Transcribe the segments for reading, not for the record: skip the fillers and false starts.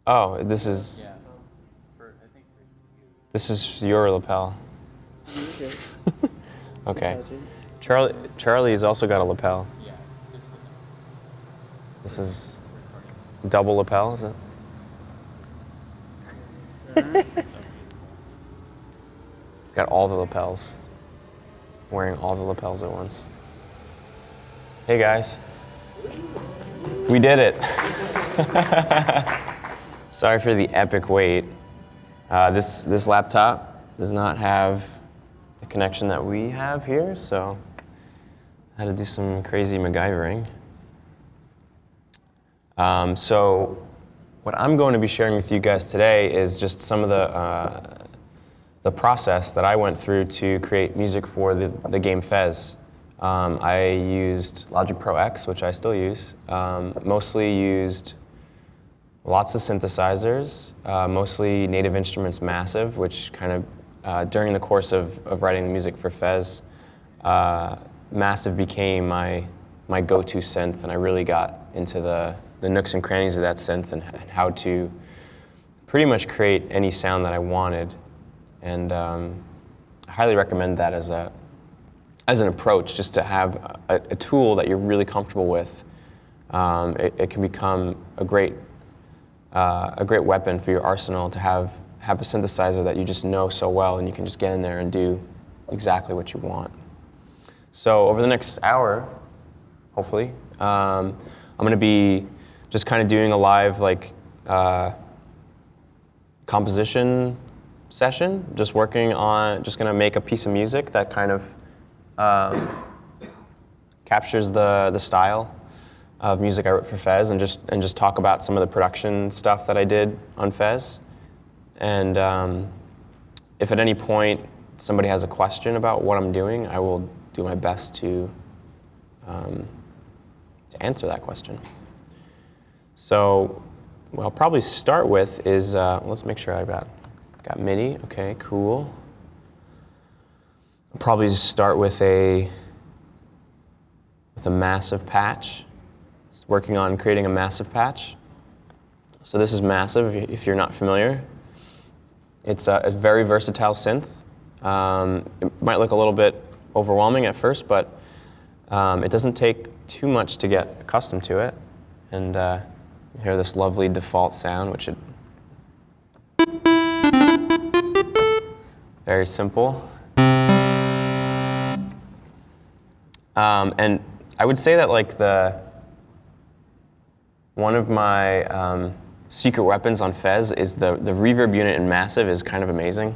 Oh, this is this is your lapel. Okay. Charlie's also got a lapel. This is double lapel, is it? Got all the lapels. Wearing all the lapels at once. Hey guys. We did it. Sorry for the epic wait. This laptop does not have the connection that we have here, so I had to do some crazy MacGyvering. So what I'm going to be sharing with you guys today is just some of the process that I went through to create music for the game FEZ. I used Logic Pro X, which I still use. Mostly used lots of synthesizers, mostly Native Instruments Massive, which kind of, during the course of writing the music for FEZ, Massive became my go-to synth, and I really got into the nooks and crannies of that synth and how to pretty much create any sound that I wanted. And I highly recommend that as an approach, just to have a tool that you're really comfortable with. It can become a great weapon for your arsenal to have a synthesizer that you just know so well, and you can just get in there and do exactly what you want. So over the next hour, hopefully, I'm going to be just kind of doing a live composition session, just going to make a piece of music that kind of captures the style of music I wrote for FEZ, and just talk about some of the production stuff that I did on FEZ. And if at any point somebody has a question about what I'm doing, I will do my best to answer that question. So what I'll probably start with is, let's make sure I've got MIDI. Okay, cool. I'll probably just start with a massive patch. Just working on creating a massive patch. So this is Massive, if you're not familiar. It's a very versatile synth. It might look a little bit overwhelming at first, but it doesn't take too much to get accustomed to it. And you hear this lovely default sound, which it very simple. And I would say that one of my secret weapons on FEZ is the reverb unit in Massive is kind of amazing.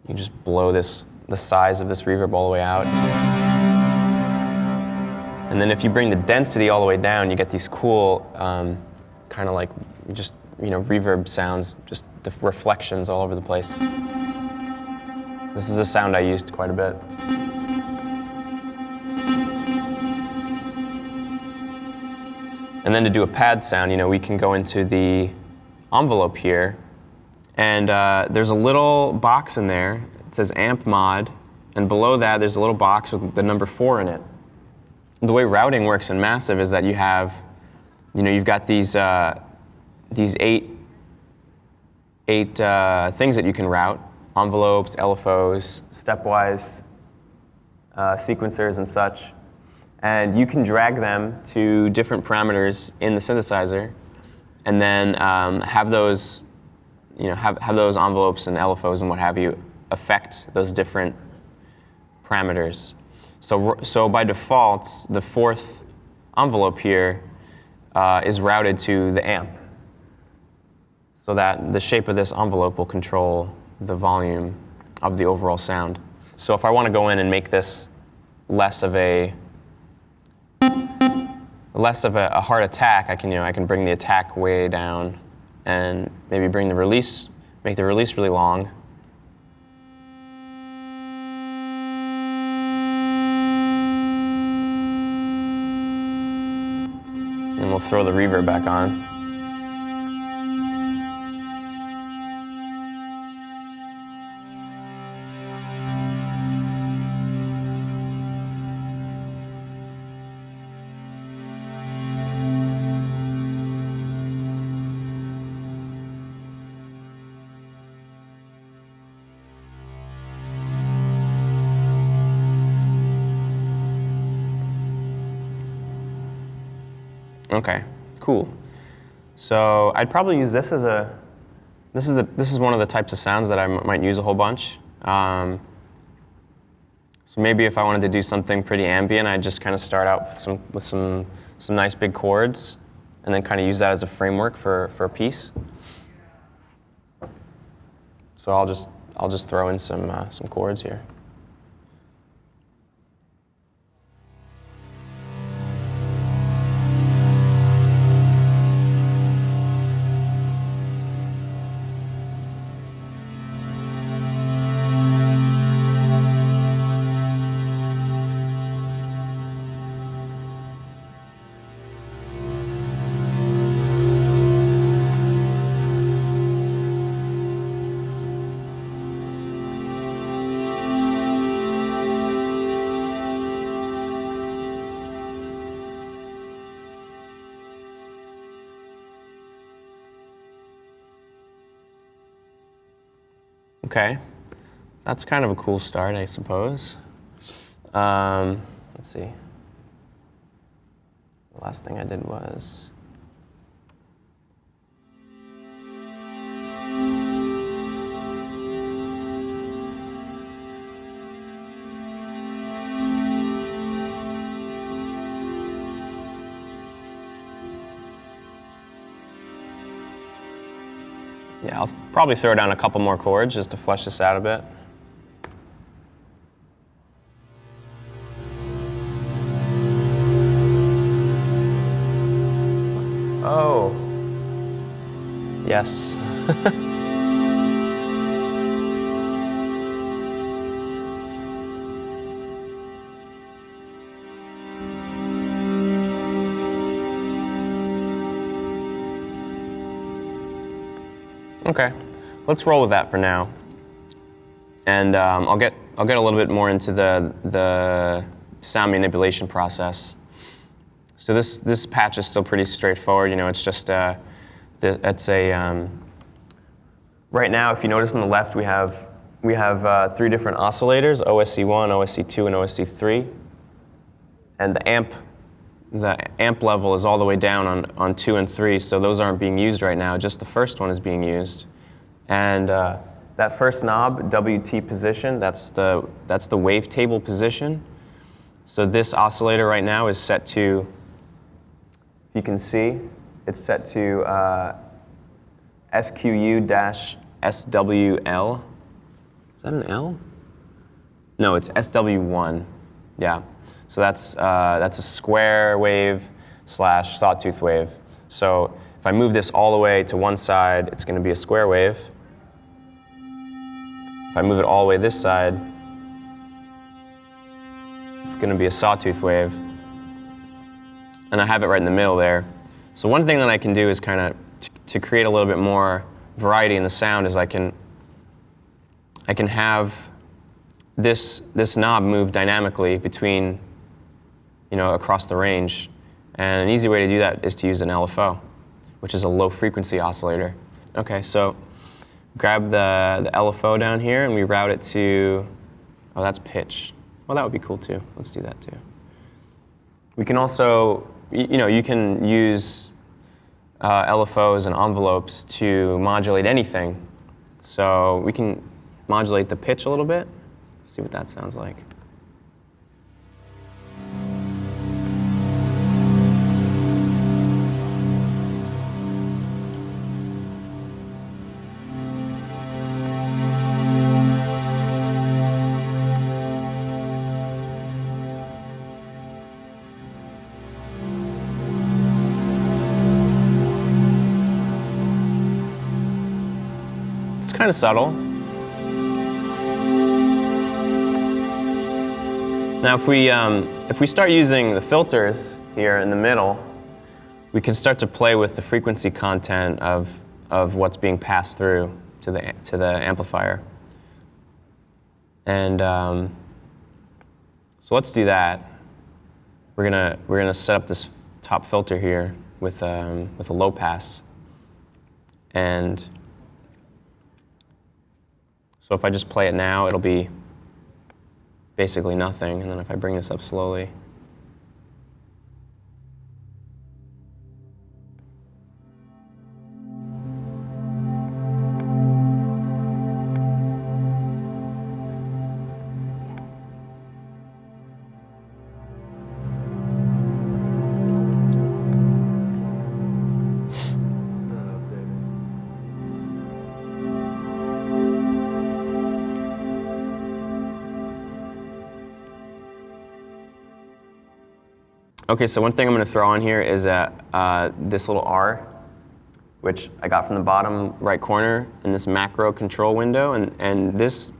You just blow the size of this reverb all the way out. And then if you bring the density all the way down, you get these cool kind of just reverb sounds, just the reflections all over the place. This is a sound I used quite a bit. And then to do a pad sound, we can go into the envelope here, and there's a little box in there. It says amp mod, and below that there's a little box with the number 4 in it. The way routing works in Massive is that you've got these 8 things that you can route: envelopes, LFOs, stepwise sequencers, and such. And you can drag them to different parameters in the synthesizer, and then have those envelopes and LFOs and what have you affect those different parameters. So by default, the 4th envelope here is routed to the amp, so that the shape of this envelope will control the volume of the overall sound. So if I want to go in and make this less of a hard attack, I can bring the attack way down, and maybe make the release really long. And we'll throw the reverb back on. Okay, cool. So I'd probably use this as a, this is one of the types of sounds that I might use a whole bunch. So maybe if I wanted to do something pretty ambient, I'd just kind of start out with some nice big chords, and then kind of use that as a framework for a piece. So I'll just throw in some chords here. Okay, that's kind of a cool start, I suppose. Let's see. The last thing I did was... Yeah, I'll probably throw down a couple more chords just to flesh this out a bit. Oh, yes. Okay, let's roll with that for now, and I'll get a little bit more into the sound manipulation process. So this patch is still pretty straightforward. You know, it's just it's a right now. If you notice on the left, we have 3 different oscillators: OSC1, OSC2, and OSC3, and the amp level is all the way down on 2 and 3, so those aren't being used right now. Just the first one is being used. And that first knob, WT position, that's the wavetable position. So this oscillator right now is set to, if you can see, it's set to SQU-SWL. Is that an L? No, it's SW1. Yeah. So that's a square wave / sawtooth wave. So if I move this all the way to one side, it's going to be a square wave. If I move it all the way this side, it's going to be a sawtooth wave. And I have it right in the middle there. So one thing that I can do is kind of to create a little bit more variety in the sound is I can have this knob move dynamically between, you know, across the range. And an easy way to do that is to use an LFO, which is a low frequency oscillator. Okay, so grab the LFO down here and we route it to, oh, that's pitch. Well, that would be cool too. Let's do that too. We can also, you know, you can use LFOs and envelopes to modulate anything. So we can modulate the pitch a little bit. Let's see what that sounds like. It's kind of subtle. Now if we start using the filters here in the middle, we can start to play with the frequency content of what's being passed through to the amplifier. And so let's do that. We're gonna set up this top filter here with a low pass. And so if I just play it now, it'll be basically nothing. And then if I bring this up slowly, Okay, so one thing I'm going to throw on here is this little R, which I got from the bottom right corner in this macro control window, and this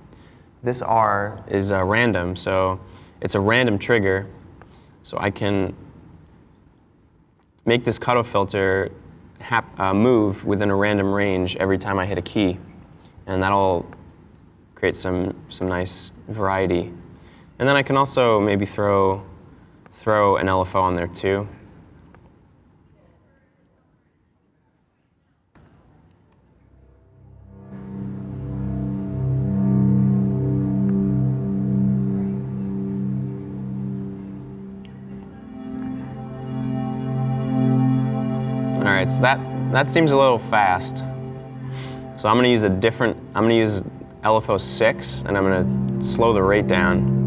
R is random, so it's a random trigger, so I can make this cutoff filter move within a random range every time I hit a key, and that'll create some nice variety. And then I can also maybe throw an LFO on there too. All right, so that seems a little fast. So I'm going to use I'm going to use LFO 6, and I'm going to slow the rate down.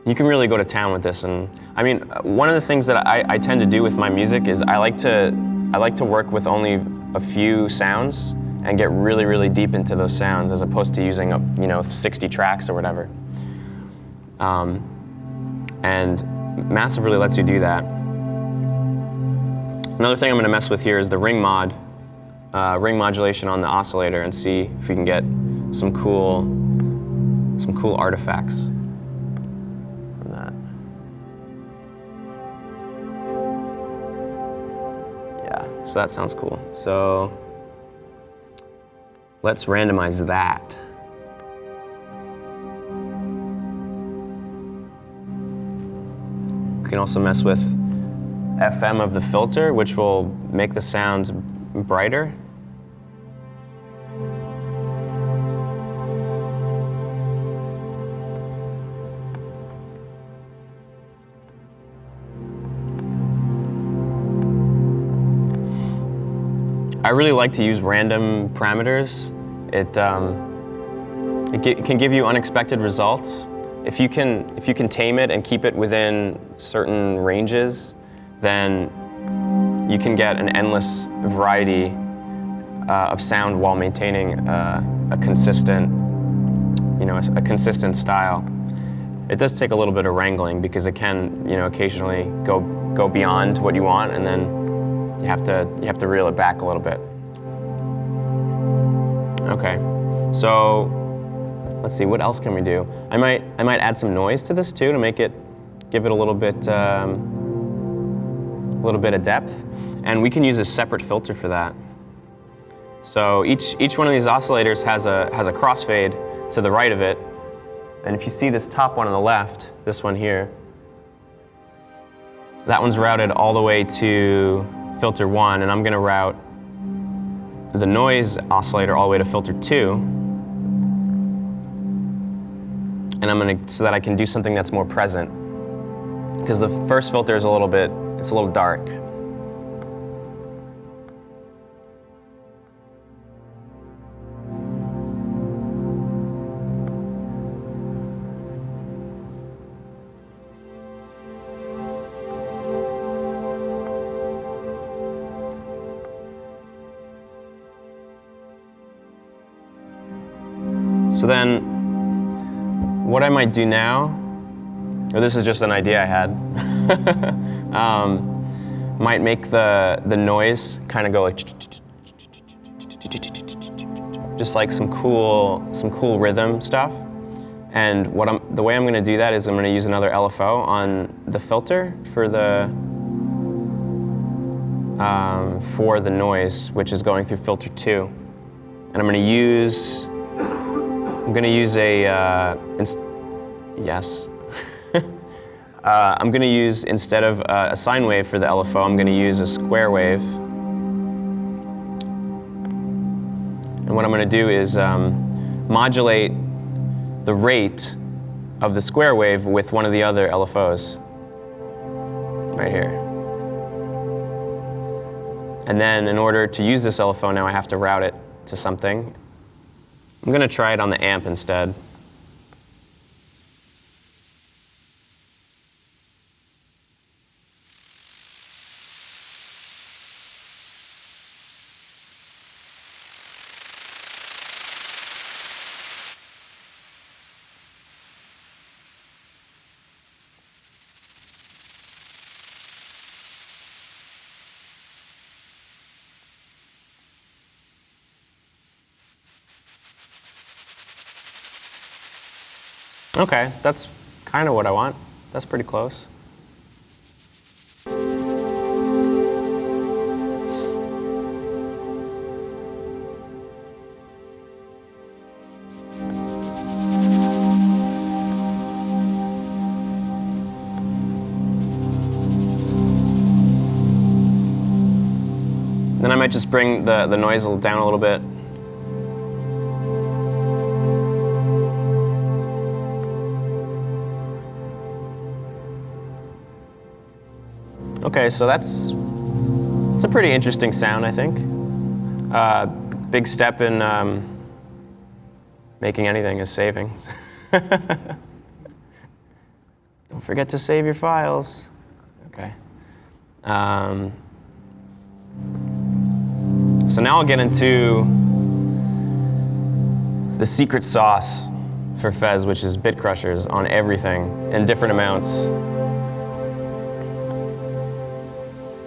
You can really go to town with this, and I mean, one of the things that I tend to do with my music is I like to work with only a few sounds and get really, really deep into those sounds, as opposed to using 60 tracks or whatever. And Massive really lets you do that. Another thing I'm going to mess with here is the ring modulation on the oscillator, and see if we can get some cool artifacts. So that sounds cool. So let's randomize that. We can also mess with FM of the filter, which will make the sound brighter. I really like to use random parameters. It can give you unexpected results. If you can tame it and keep it within certain ranges, then you can get an endless variety of sound while maintaining a consistent style. It does take a little bit of wrangling, because it can occasionally go beyond what you want, and then you have to reel it back a little bit. Okay, so let's see, what else can we do? I might add some noise to this too, to give it a little bit of depth, and we can use a separate filter for that. So each one of these oscillators has a crossfade to the right of it, and if you see this top one on the left, this one here, that one's routed all the way to filter 1, and I'm going to route the noise oscillator all the way to filter 2, and so that I can do something that's more present, because the first filter is a little dark. So then, what I might do now, or this is just an idea I had, might make the noise kind of go like, just like some cool rhythm stuff. And the way I'm going to do that is I'm going to use another LFO on the filter for the noise, which is going through filter 2, and I'm going to use I'm going to use, instead of a sine wave for the LFO, I'm going to use a square wave. And what I'm going to do is modulate the rate of the square wave with one of the other LFOs, right here. And then in order to use this LFO now, I have to route it to something. I'm going to try it on the amp instead. Okay, that's kind of what I want. That's pretty close. Then I might just bring the noise down a little bit. Okay, so it's a pretty interesting sound, I think. Big step in making anything is saving. Don't forget to save your files. Okay. So now I'll get into the secret sauce for FEZ, which is bit crushers on everything in different amounts.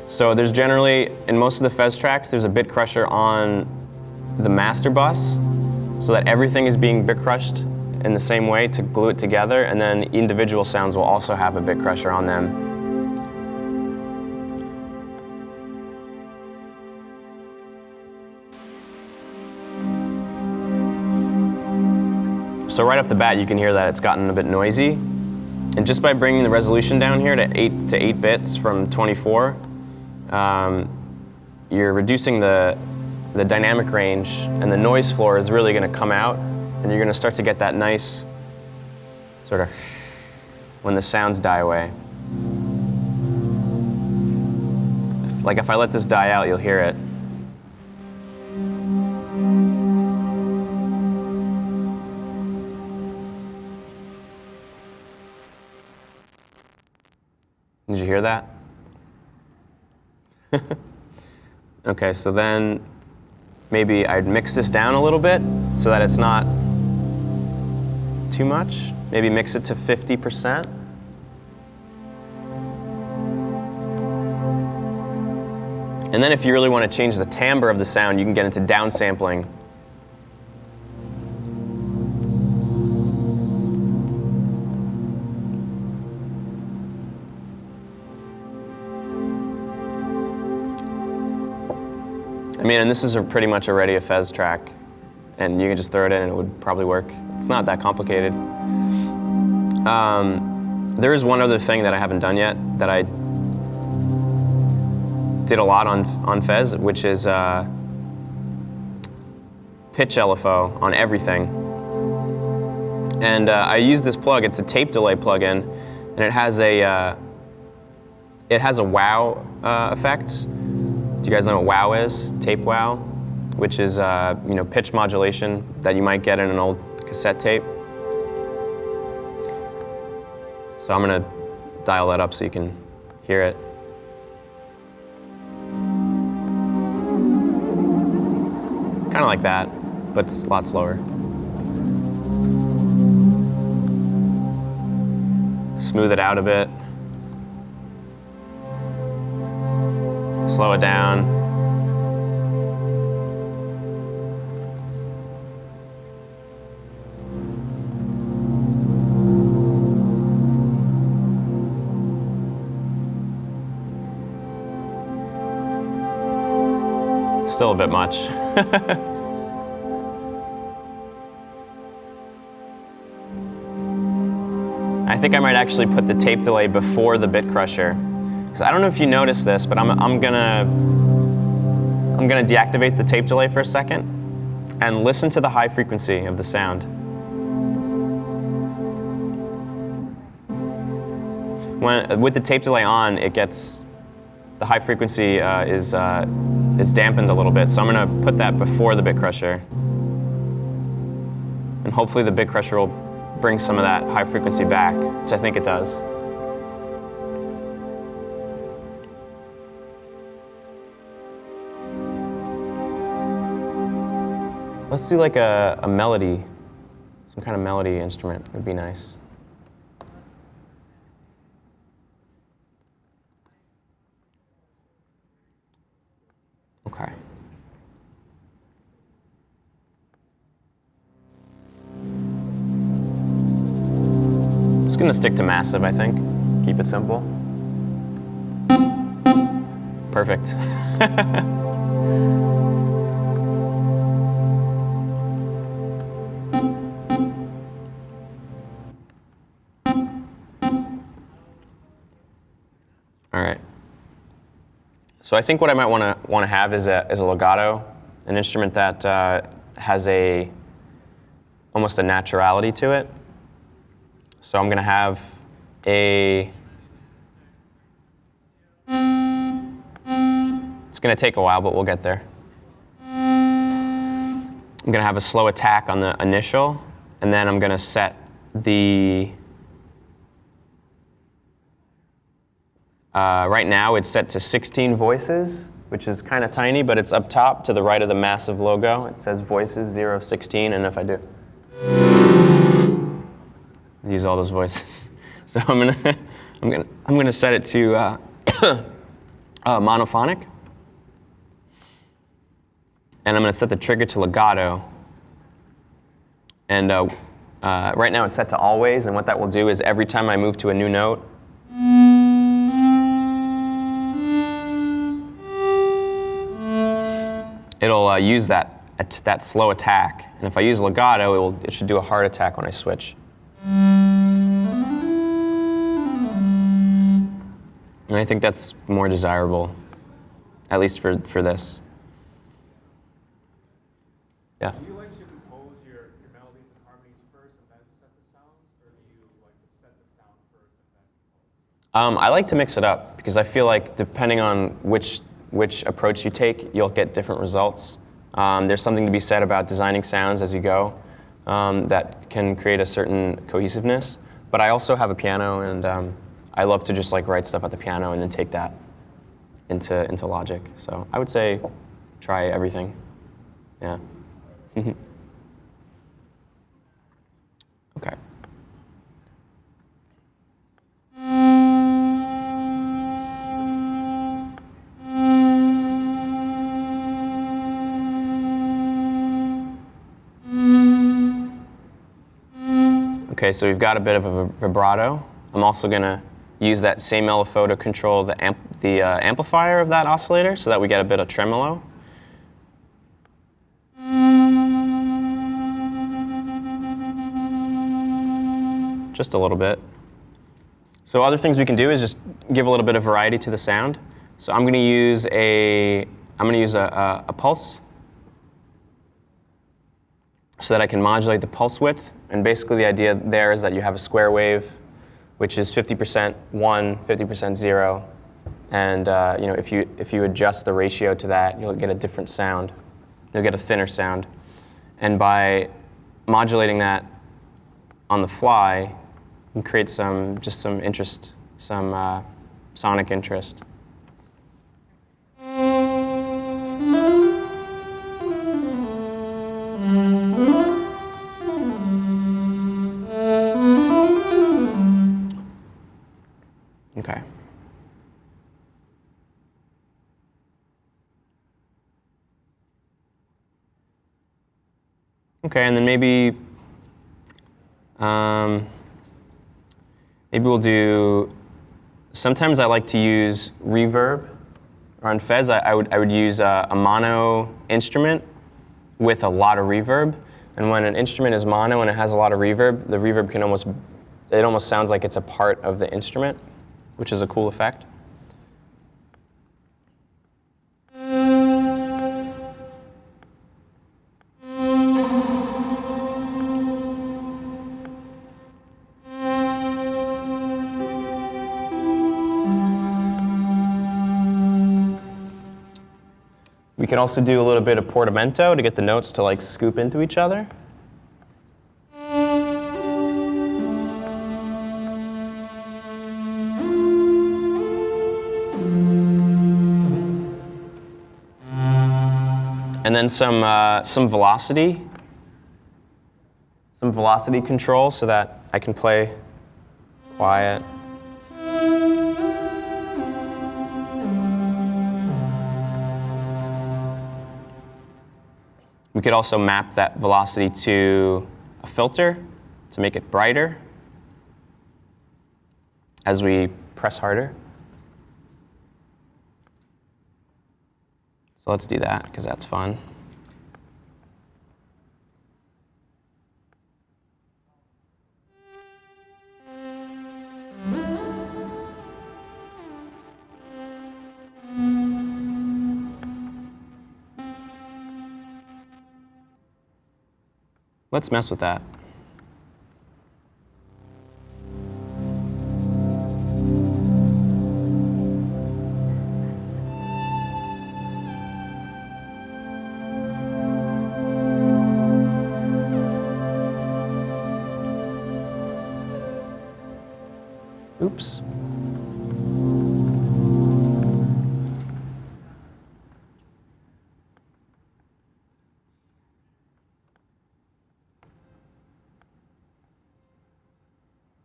So there's generally, in most of the FEZ tracks, there's a bit crusher on the master bus so that everything is being bit crushed in the same way to glue it together, and then individual sounds will also have a bit crusher on them. So right off the bat, you can hear that it's gotten a bit noisy. And just by bringing the resolution down here to 8 bits from 24, you're reducing the dynamic range, and the noise floor is really going to come out, and you're going to start to get that nice sort of when the sounds die away. Like if I let this die out, you'll hear it. Did you hear that? Okay, so then maybe I'd mix this down a little bit so that it's not too much. Maybe mix it to 50%. And then if you really want to change the timbre of the sound, you can get into downsampling. I mean, and this is pretty much already a FEZ track, and you can just throw it in and it would probably work. It's not that complicated. There is one other thing that I haven't done yet that I did a lot on FEZ, which is pitch LFO on everything. And I use this plug. It's a tape delay plugin, and it has a wow effect. Do you guys know what wow is? Tape wow, which is pitch modulation that you might get in an old cassette tape. So I'm gonna dial that up so you can hear it. Kind of like that, but it's a lot slower. Smooth it out a bit. Slow it down. Still a bit much. I think I might actually put the tape delay before the bit crusher. Because I don't know if you noticed this, but I'm gonna deactivate the tape delay for a second and listen to the high frequency of the sound. With the tape delay on, the high frequency is dampened a little bit. So I'm gonna put that before the bit crusher, and hopefully the bit crusher will bring some of that high frequency back, which I think it does. Let's do like a melody, some kind of melody instrument would be nice. Okay. going to stick to massive, I think. Keep it simple. Perfect. All right. So I think what I might want to have is a legato, an instrument that has almost a naturality to it. So I'm going to have it's going to take a while, but we'll get there. I'm going to have a slow attack on the initial, and then I'm going to set the right now it's set to 16 voices, which is kind of tiny, but it's up top to the right of the massive logo. It says voices 0 of 16, and if I do, use all those voices. So I'm gonna set it to monophonic, and I'm gonna set the trigger to legato. And right now it's set to always, and what that will do is every time I move to a new note, it'll use that slow attack, and if I use legato, it should do a hard attack when I switch. And I think that's more desirable, at least for this. Yeah. Do you like to compose your melodies and harmonies first and then set the sounds, or do you like to set the sound first and then compose? I like to mix it up because I feel like depending on which approach you take, you'll get different results. There's something to be said about designing sounds as you go that can create a certain cohesiveness. But I also have a piano, and I love to just like write stuff at the piano and then take that into Logic. So I would say try everything. Yeah. Okay. Okay, so we've got a bit of a vibrato. I'm also going to use that same LFO to control the amplifier of that oscillator so that we get a bit of tremolo. Just a little bit. So other things we can do is just give a little bit of variety to the sound. So I'm going to use a pulse so that I can modulate the pulse width. And basically the idea there is that you have a square wave, which is 50% 1, 50% 0. And if you adjust the ratio to that, you'll get a different sound. You'll get a thinner sound. And by modulating that on the fly, you can create some interest, some sonic interest. Okay. Okay, and then maybe we'll do. Sometimes I like to use reverb. Or on FEZ, I would use a mono instrument with a lot of reverb. And when an instrument is mono and it has a lot of reverb, the reverb can almost sounds like it's a part of the instrument, which is a cool effect. We could also do a little bit of portamento to get the notes to like scoop into each other. And then some velocity control so that I can play quiet. We could also map that velocity to a filter to make it brighter. as we press harder. So let's do that, because that's fun. Let's mess with that. Oops.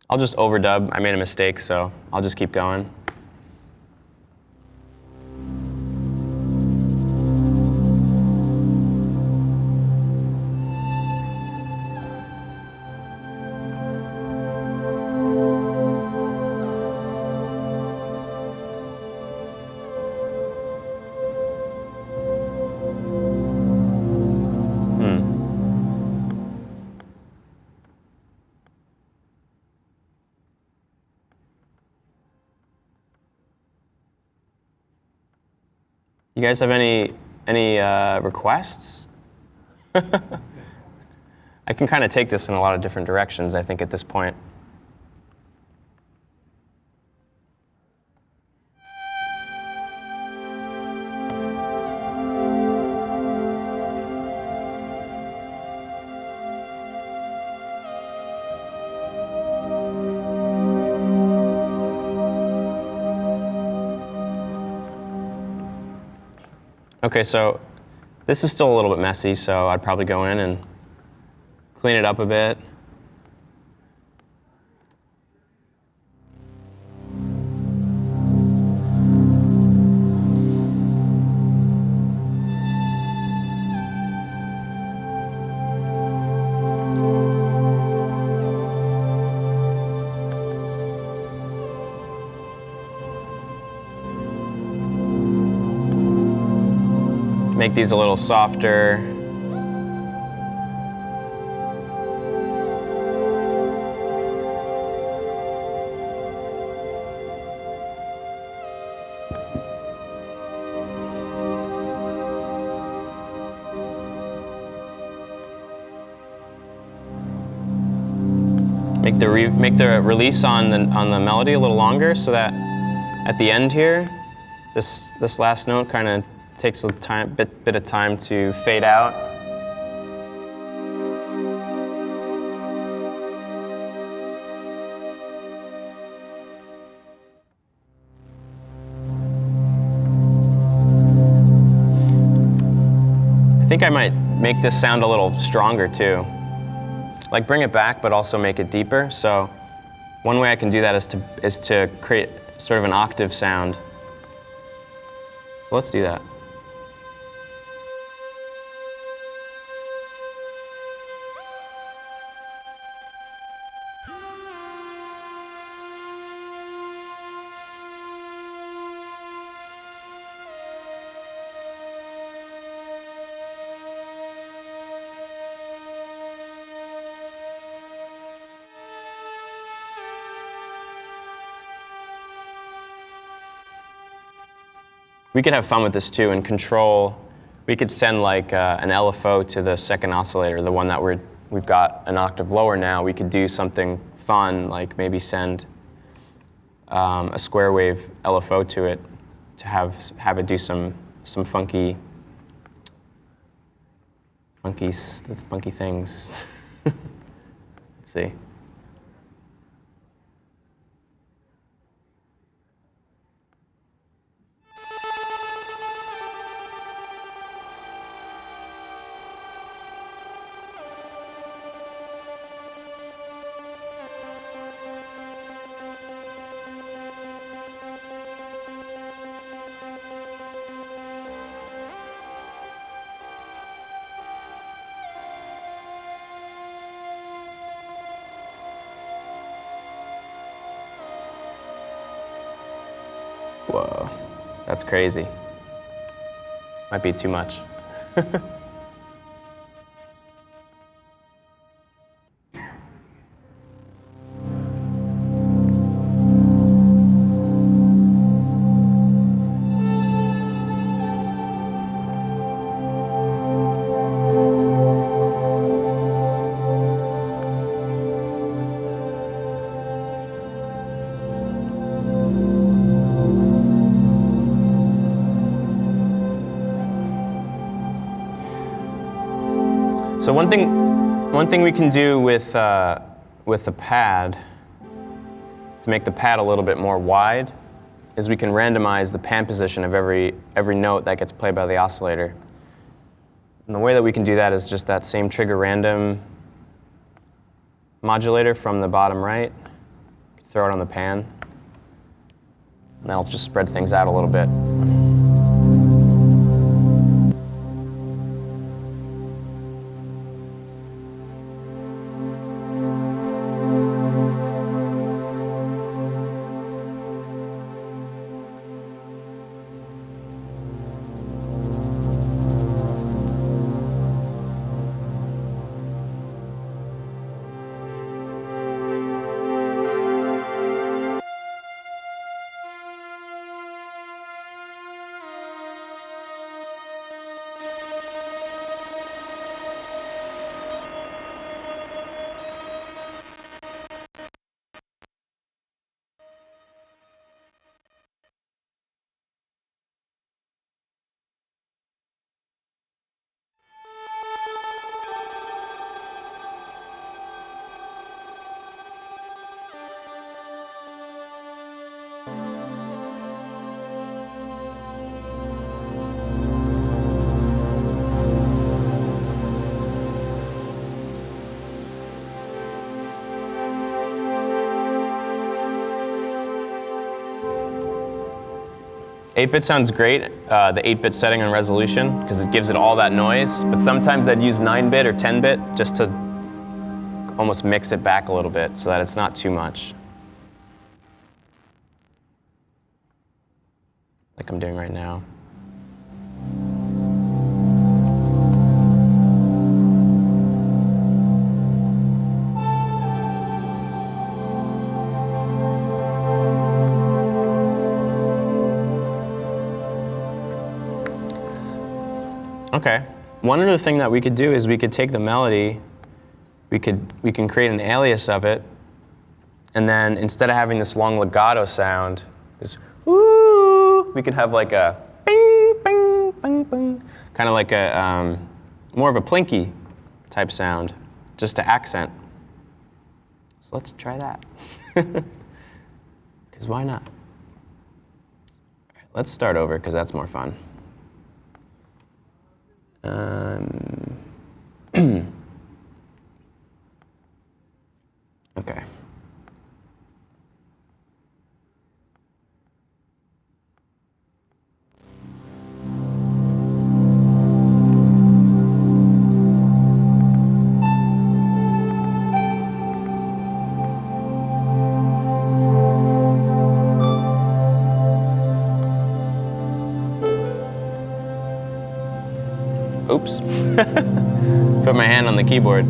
I'll just overdub. I made a mistake, so I'll just keep going. You guys have any requests? I can kind of take this in a lot of different directions, I think, at this point. Okay, so this is still a little bit messy, so I'd probably go in and clean it up a bit. Make these a little softer. Make the release on the melody a little longer, so that at the end here, this last note kind of takes a bit of time to fade out. I think I might make this sound a little stronger too. Like bring it back, but also make it deeper. So one way I can do that is to create sort of an octave sound. So let's do that. We could have fun with this too and control. We could send like an LFO to the second oscillator, the one that we've got an octave lower now. We could do something fun, like maybe send a square wave LFO to it to have it do some funky things. Let's see. Whoa, that's crazy. Might be too much. So one thing we can do with the pad to make the pad a little bit more wide is we can randomize the pan position of every note that gets played by the oscillator. And the way that we can do that is just that same trigger random modulator from the bottom right. Throw it on the pan. And that'll just spread things out a little bit. Eight-bit sounds great, the 8-bit setting on resolution, because it gives it all that noise, but sometimes I'd use 9-bit or 10-bit just to almost mix it back a little bit so that it's not too much. Like I'm doing right now. Okay. One other thing that we could do is we could take the melody, we can create an alias of it, and then instead of having this long legato sound, this woo, we could have like a bing, bing, bing, bing, kind of like a more of a plinky type sound, just to accent. So let's try that. Because why not? Let's start over because that's more fun. Okay. Oops. Put my hand on the keyboard.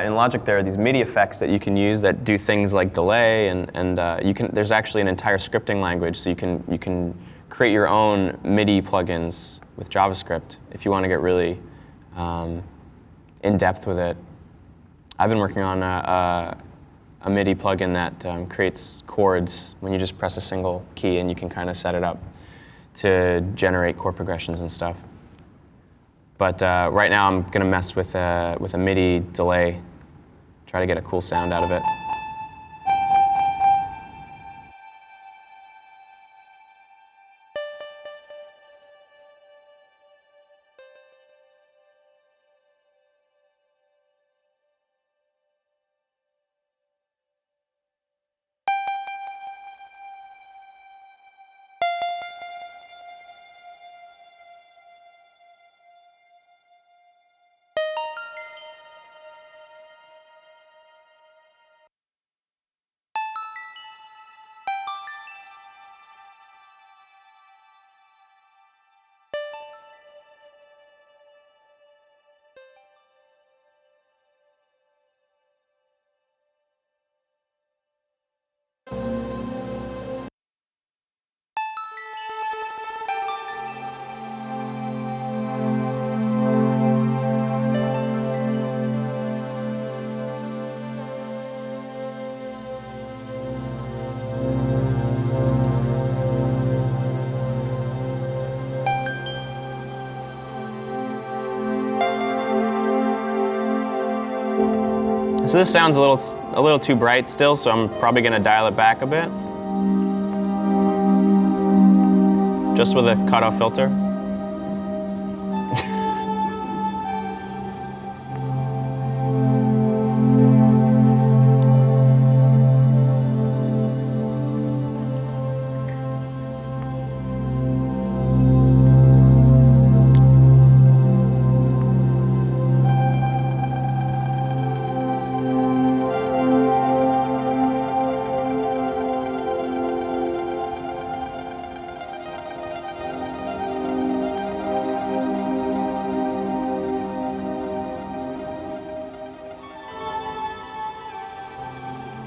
In Logic, there are these MIDI effects that you can use that do things like delay, and there's actually an entire scripting language, so you can create your own MIDI plugins with JavaScript if you want to get really in depth with it. I've been working on a MIDI plugin that creates chords when you just press a single key, and you can kind of set it up to generate chord progressions and stuff. But right now I'm going to mess with a MIDI delay, try to get a cool sound out of it. So this sounds a little too bright still, so I'm probably going to dial it back a bit. Just with a cutoff filter.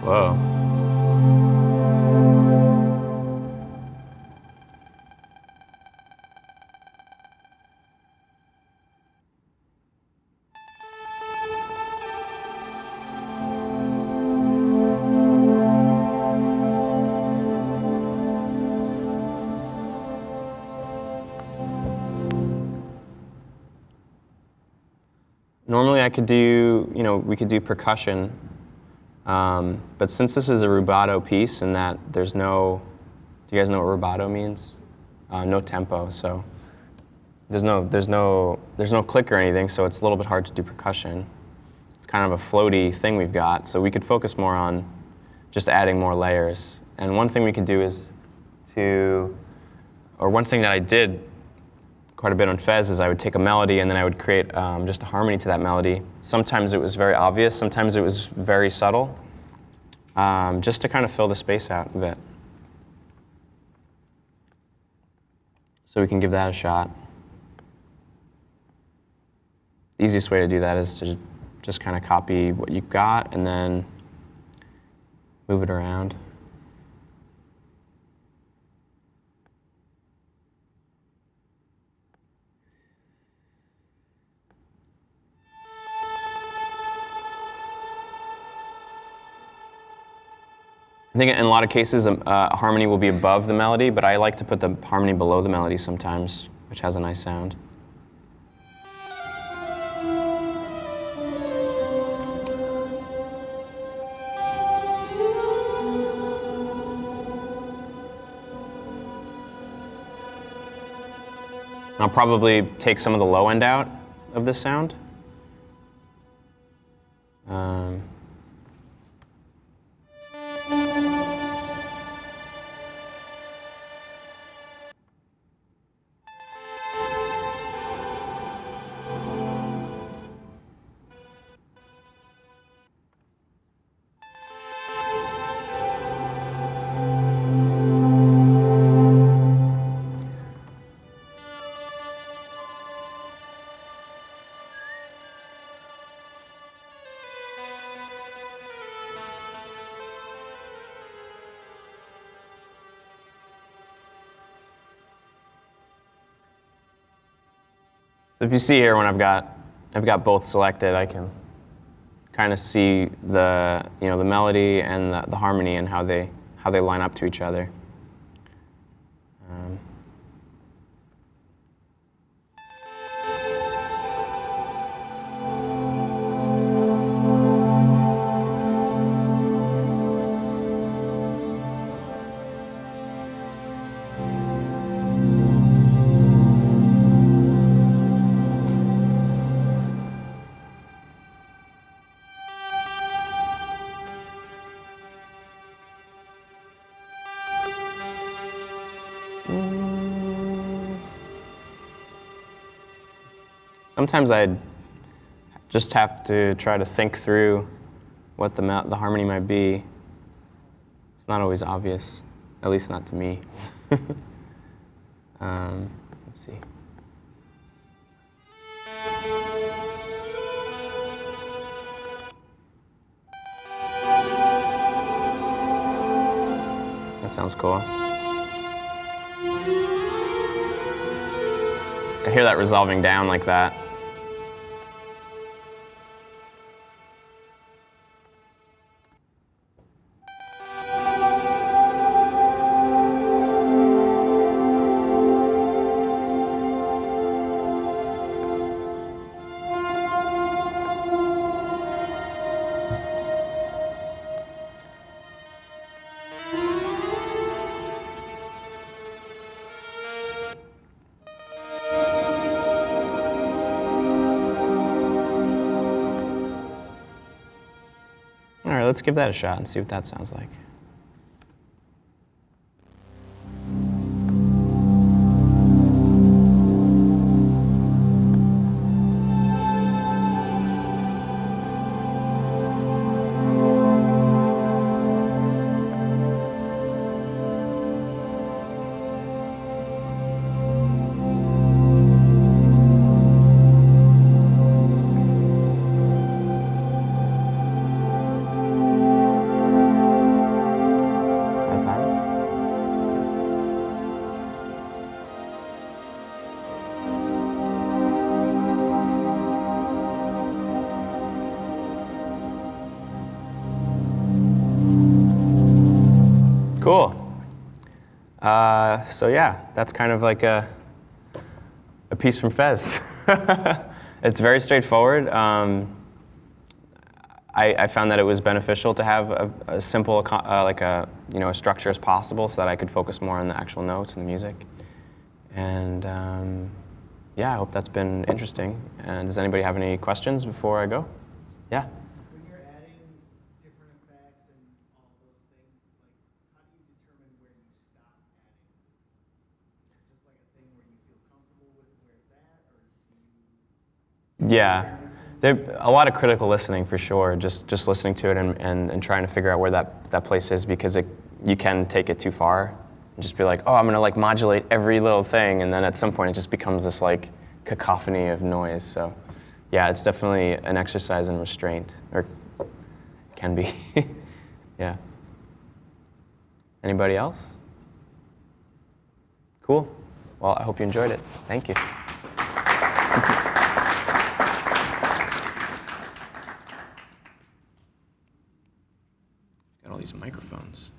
Whoa. Normally I could do, we could do percussion, but since this is a rubato piece and that there's no, do you guys know what rubato means? No tempo, so there's no click or anything, so it's a little bit hard to do percussion. It's kind of a floaty thing we've got, so we could focus more on just adding more layers. And one thing we could do is one thing that I did quite a bit on FEZ is I would take a melody and then I would create just a harmony to that melody. Sometimes it was very obvious, sometimes it was very subtle, just to kind of fill the space out a bit. So we can give that a shot. The easiest way to do that is to just kind of copy what you've got and then move it around. I think in a lot of cases, a harmony will be above the melody, but I like to put the harmony below the melody sometimes, which has a nice sound. I'll probably take some of the low end out of this sound. So if you see here when I've got both selected, I can kind of see the the melody and the harmony and how they line up to each other. Sometimes I just have to try to think through what the harmony might be. It's not always obvious, at least not to me. Let's see. That sounds cool. I hear that resolving down like that. let's give that a shot and see what that sounds like. Cool. So yeah, that's kind of like a piece from FEZ. It's very straightforward. I found that it was beneficial to have a simple, a structure as possible, so that I could focus more on the actual notes and the music. And yeah, I hope that's been interesting. And does anybody have any questions before I go? Yeah. When you're adding different effects and all those things, like, how do you determine where you stop adding? Just like a thing where you feel comfortable with where it's at, or do you? Yeah. A lot of critical listening for sure, just listening to it and trying to figure out where that place is, because you can take it too far and just be like, oh, I'm gonna like modulate every little thing, and then at some point it just becomes this like cacophony of noise. So yeah, it's definitely an exercise in restraint, or can be. Yeah. Anybody else? Cool. Well, I hope you enjoyed it. Thank you. Got all these microphones.